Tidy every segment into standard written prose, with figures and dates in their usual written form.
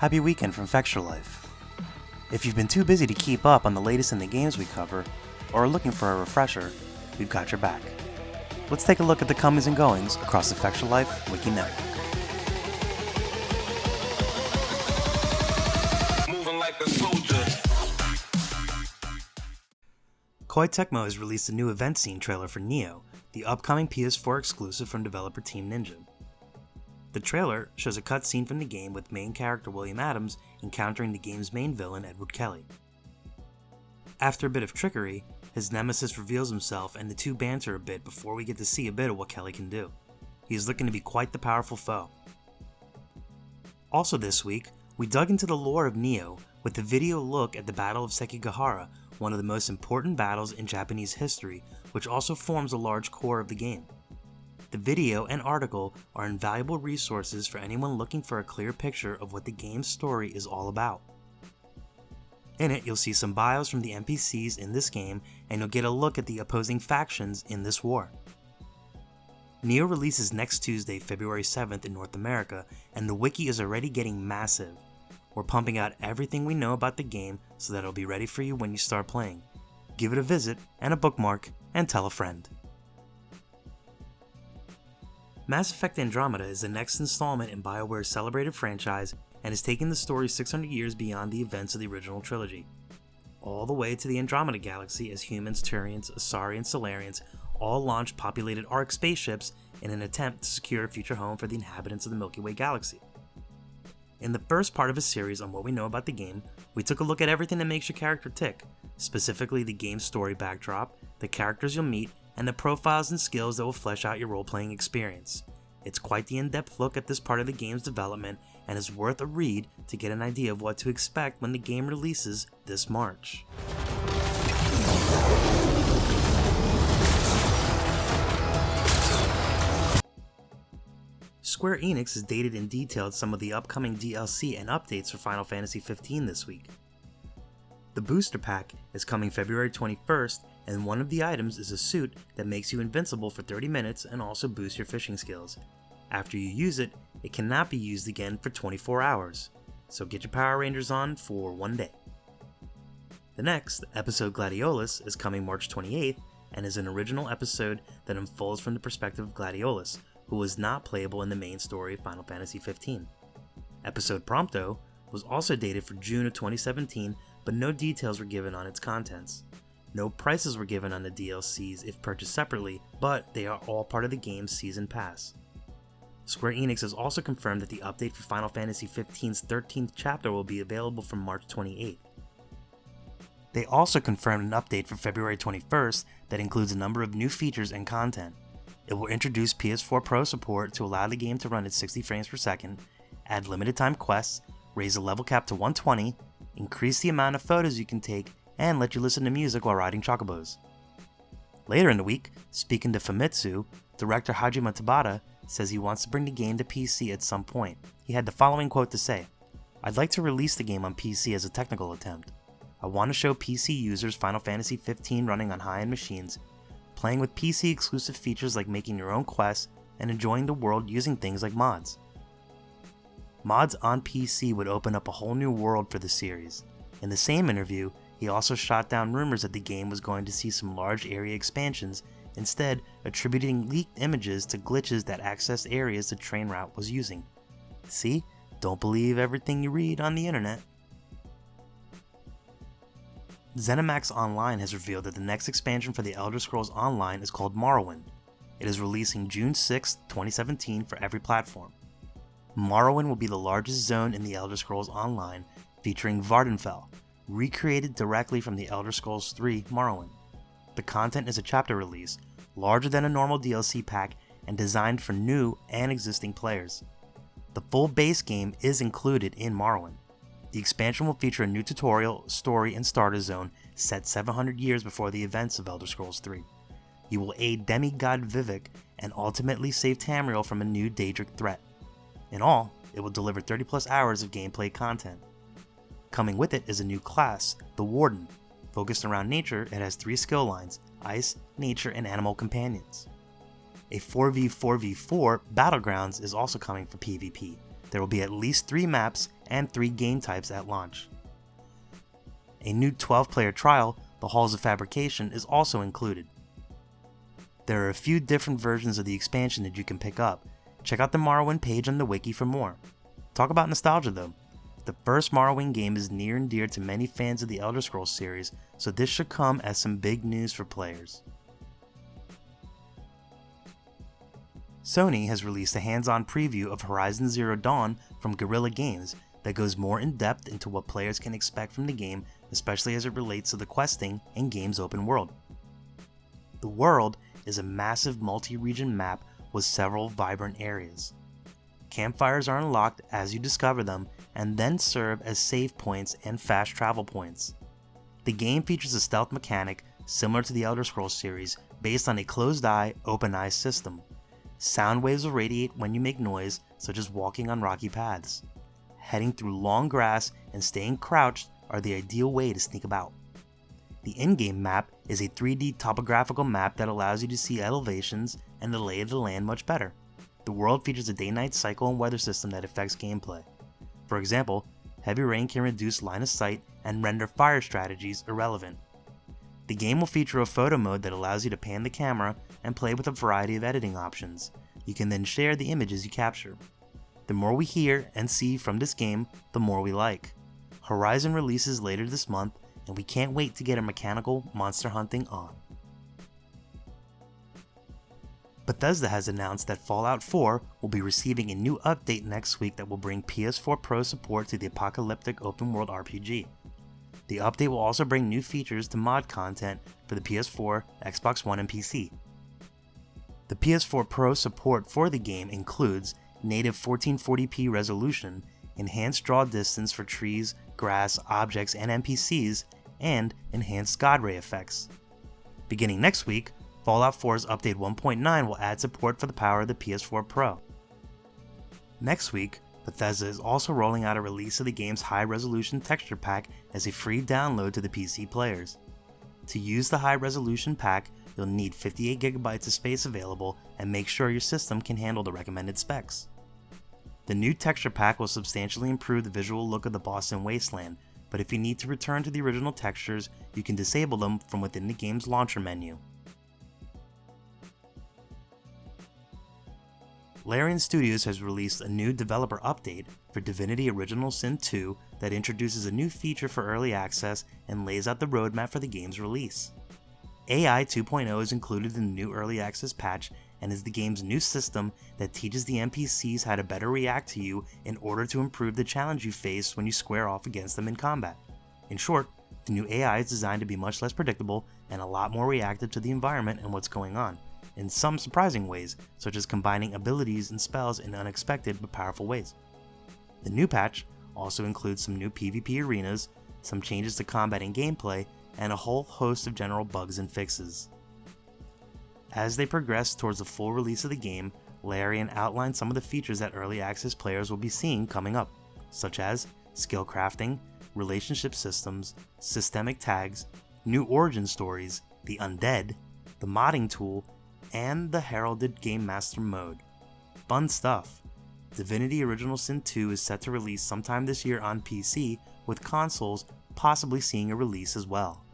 Happy weekend from Fextralife. If you've been too busy to keep up on the latest in the games we cover, or are looking for a refresher, we've got your back. Let's take a look at the comings and goings across the Fextralife Wiki Network. Moving like a soldier. Koei Tecmo has released a new event scene trailer for Nioh, the upcoming PS4 exclusive from developer Team Ninja. The trailer shows a cutscene from the game with main character William Adams encountering the game's main villain Edward Kelly. After a bit of trickery, his nemesis reveals himself and the two banter a bit before we get to see a bit of what Kelly can do. He is looking to be quite the powerful foe. Also this week, we dug into the lore of Nioh with a video look at the Battle of Sekigahara, one of the most important battles in Japanese history, which also forms a large core of the game. The video and article are invaluable resources for anyone looking for a clear picture of what the game's story is all about. In it, you'll see some bios from the NPCs in this game, and you'll get a look at the opposing factions in this war. Nioh releases next Tuesday, February 7th in North America, and the wiki is already getting massive. We're pumping out everything we know about the game so that it'll be ready for you when you start playing. Give it a visit and a bookmark, and tell a friend. Mass Effect Andromeda is the next installment in BioWare's celebrated franchise and is taking the story 600 years beyond the events of the original trilogy, all the way to the Andromeda Galaxy as humans, Turians, Asari, and Solarians all launch populated ARC spaceships in an attempt to secure a future home for the inhabitants of the Milky Way galaxy. In the first part of a series on what we know about the game, we took a look at everything that makes your character tick, specifically the game's story backdrop, the characters you'll meet, and the profiles and skills that will flesh out your role-playing experience. It's quite the in-depth look at this part of the game's development and is worth a read to get an idea of what to expect when the game releases this March. Square Enix has dated and detailed some of the upcoming DLC and updates for Final Fantasy XV this week. The Booster Pack is coming February 21st, and one of the items is a suit that makes you invincible for 30 minutes and also boosts your fishing skills. After you use it, it cannot be used again for 24 hours, so get your Power Rangers on for one day. The next, episode Gladiolus, is coming March 28th and is an original episode that unfolds from the perspective of Gladiolus, who was not playable in the main story of Final Fantasy XV. Episode Prompto was also dated for June of 2017, but no details were given on its contents. No prices were given on the DLCs if purchased separately, but they are all part of the game's season pass. Square Enix has also confirmed that the update for Final Fantasy XV's 13th chapter will be available from March 28th. They also confirmed an update for February 21st that includes a number of new features and content. It will introduce PS4 Pro support to allow the game to run at 60 frames per second, add limited time quests, raise the level cap to 120, increase the amount of photos you can take, and let you listen to music while riding chocobos. Later in the week, speaking to Famitsu, director Hajime Tabata says he wants to bring the game to PC at some point. He had the following quote to say, "I'd like to release the game on PC as a technical attempt. I want to show PC users Final Fantasy XV running on high-end machines, playing with PC exclusive features like making your own quests and enjoying the world using things like mods. Mods on PC would open up a whole new world for the series." In the same interview, he also shot down rumors that the game was going to see some large area expansions, instead attributing leaked images to glitches that accessed areas the train route was using. See? Don't believe everything you read on the internet. ZeniMax Online has revealed that the next expansion for the Elder Scrolls Online is called Morrowind. It is releasing June 6, 2017 for every platform. Morrowind will be the largest zone in the Elder Scrolls Online, featuring Vardenfell, recreated directly from the Elder Scrolls 3 Morrowind. The content is a chapter release, larger than a normal DLC pack, and designed for new and existing players. The full base game is included in Morrowind. The expansion will feature a new tutorial, story, and starter zone set 700 years before the events of Elder Scrolls 3. You will aid demigod Vivek and ultimately save Tamriel from a new Daedric threat. In all, it will deliver 30 plus hours of gameplay content. Coming with it is a new class, the Warden. Focused around nature, it has 3 skill lines: Ice, Nature, and Animal Companions. A 4v4v4 Battlegrounds is also coming for PvP. there will be at least 3 maps and 3 game types at launch. A new 12-player trial, the Halls of Fabrication, is also included. There are a few different versions of the expansion that you can pick up. Check out the Morrowind page on the wiki for more. Talk about nostalgia though. The first Morrowind game is near and dear to many fans of the Elder Scrolls series, so this should come as some big news for players. Sony has released a hands-on preview of Horizon Zero Dawn from Guerrilla Games that goes more in depth into what players can expect from the game, especially as it relates to the questing and game's open world. The world is a massive multi-region map with several vibrant areas. Campfires are unlocked as you discover them and then serve as save points and fast travel points. The game features a stealth mechanic similar to the Elder Scrolls series based on a closed-eye, open-eye system. Sound waves will radiate when you make noise, such as walking on rocky paths. Heading through long grass and staying crouched are the ideal way to sneak about. The in-game map is a 3D topographical map that allows you to see elevations and the lay of the land much better. The world features a day-night cycle and weather system that affects gameplay. For example, heavy rain can reduce line of sight and render fire strategies irrelevant. The game will feature a photo mode that allows you to pan the camera and play with a variety of editing options. You can then share the images you capture. The more we hear and see from this game, the more we like. Horizon releases later this month, and we can't wait to get our mechanical monster hunting on. Bethesda has announced that Fallout 4 will be receiving a new update next week that will bring PS4 Pro support to the apocalyptic open-world RPG. The update will also bring new features to mod content for the PS4, Xbox One, and PC. The PS4 Pro support for the game includes native 1440p resolution, enhanced draw distance for trees, grass, objects, and NPCs, and enhanced God Ray effects. Beginning next week, Fallout 4's Update 1.9 will add support for the power of the PS4 Pro. Next week, Bethesda is also rolling out a release of the game's high-resolution texture pack as a free download to the PC players. To use the high-resolution pack, you'll need 58GB of space available and make sure your system can handle the recommended specs. The new texture pack will substantially improve the visual look of the Boston Wasteland, but if you need to return to the original textures, you can disable them from within the game's launcher menu. Larian Studios has released a new developer update for Divinity Original Sin 2 that introduces a new feature for early access and lays out the roadmap for the game's release. AI 2.0 is included in the new early access patch and is the game's new system that teaches the NPCs how to better react to you in order to improve the challenge you face when you square off against them in combat. In short, the new AI is designed to be much less predictable and a lot more reactive to the environment and what's going on, in some surprising ways, such as combining abilities and spells in unexpected but powerful ways. The new patch also includes some new PvP arenas, some changes to combat and gameplay, and a whole host of general bugs and fixes. As they progress towards the full release of the game, Larian outlined some of the features that early access players will be seeing coming up, such as skill crafting, relationship systems, systemic tags, new origin stories, the undead, the modding tool, and the heralded Game Master mode. Fun stuff. Divinity Original Sin 2 is set to release sometime this year on PC, with consoles possibly seeing a release as well.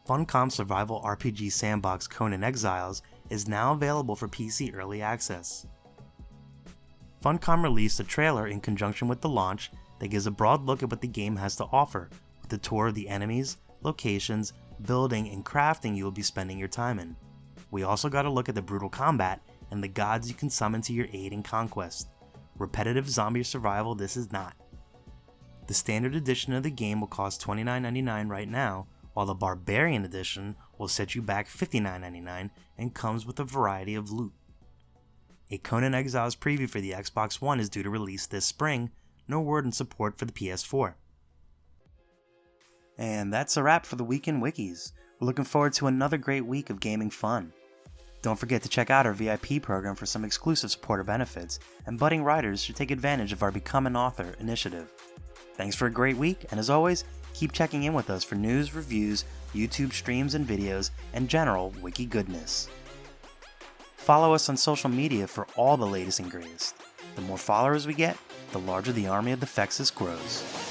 Funcom survival RPG sandbox Conan Exiles is now available for PC early access. Funcom released a trailer in conjunction with the launch that gives a broad look at what the game has to offer, with a tour of the enemies, locations, building, and crafting you will be spending your time in. We also got a look at the brutal combat and the gods you can summon to your aid in conquest. Repetitive zombie survival this is not. The standard edition of the game will cost $29.99 right now, while the Barbarian edition will set you back $59.99 and comes with a variety of loot. A Conan Exiles preview for the Xbox One is due to release this spring, no word in support for the PS4. And that's a wrap for the Week in Wikis. We're looking forward to another great week of gaming fun. Don't forget to check out our VIP program for some exclusive supporter benefits, and budding writers should take advantage of our Become an Author initiative. Thanks for a great week, and as always, keep checking in with us for news, reviews, YouTube streams and videos, and general wiki goodness. Follow us on social media for all the latest and greatest. The more followers we get, the larger the army of the Fexes grows.